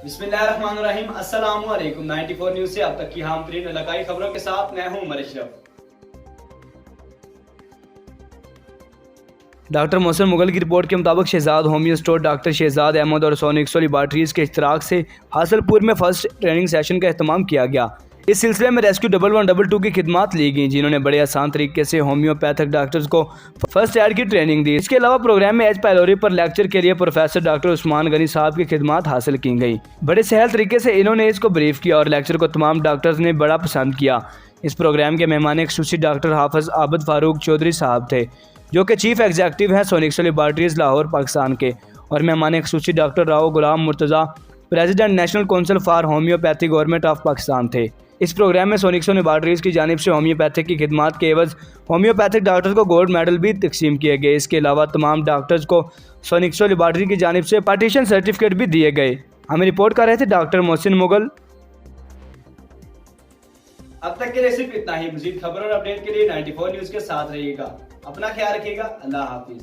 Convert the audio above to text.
बिस्मिल्लाहिर्रहमानिर्रहीम। अस्सलामु अलैकुम। 94 न्यूज़ से अब तक की अहम तरीन इलाकाई खबरों के साथ मैं हूं उमर अशरफ। डॉक्टर मोहसिन मुगल की रिपोर्ट के मुताबिक Shahzad homeo store doctor Shahzad Ahmed और सोनिक्स लैबोरेटरीज के इश्तराक से हासलपुर में फर्स्ट ट्रेनिंग सेशन का अहतमाम किया गया। इस सिलसिले में रेस्क्यू 1112 की खिदमात ली गई, जिन्होंने बड़े आसान तरीके से होम्योपैथिक डॉक्टर्स को फर्स्ट एड की ट्रेनिंग दी। इसके अलावा प्रोग्राम में एच पैलोरी पर लेक्चर के लिए प्रोफेसर डॉक्टर उस्मान गनी साहब की खिदमात हासिल की गई। बड़े सहल तरीके से इन्होंने इसको ब्रीफ किया और लेक्चर को तमाम डॉक्टर्स ने बड़ा पसंद किया। इस प्रोग्राम के मेहमान खुसूसी डॉक्टर हाफिज आबिद फारूक चौधरी साहब थे, जो कि चीफ एग्जीक्यूटिव हैं सोनिक्स लैबोरेटरीज लाहौर पाकिस्तान के, और मेहमान खुसूसी doctor Rao Ghulam Murtaza president national council for homeopathy government of Pakistan थे। इस प्रोग्राम में सोनिक्स लैबोरेटरीज की जानिब से होम्योपैथिक की खिदमात के एवज होम्योपैथिक डॉक्टर्स को गोल्ड मेडल भी तकसीम किए गए। इसके अलावा तमाम डॉक्टर्स को सोनिक्स लैबोरेटरी की जानिब से पार्टीशन सर्टिफिकेट भी दिए गए। हमें रिपोर्ट कर रहे थे डॉक्टर मोहसिन मुगल। अब तक के लिए सिर्फ इतना ही। मजीद खबर और अपडेट के लिए 94 न्यूज़ के साथ रहिएगा। अपना ख्याल रखिएगा। अल्लाह हाफिज।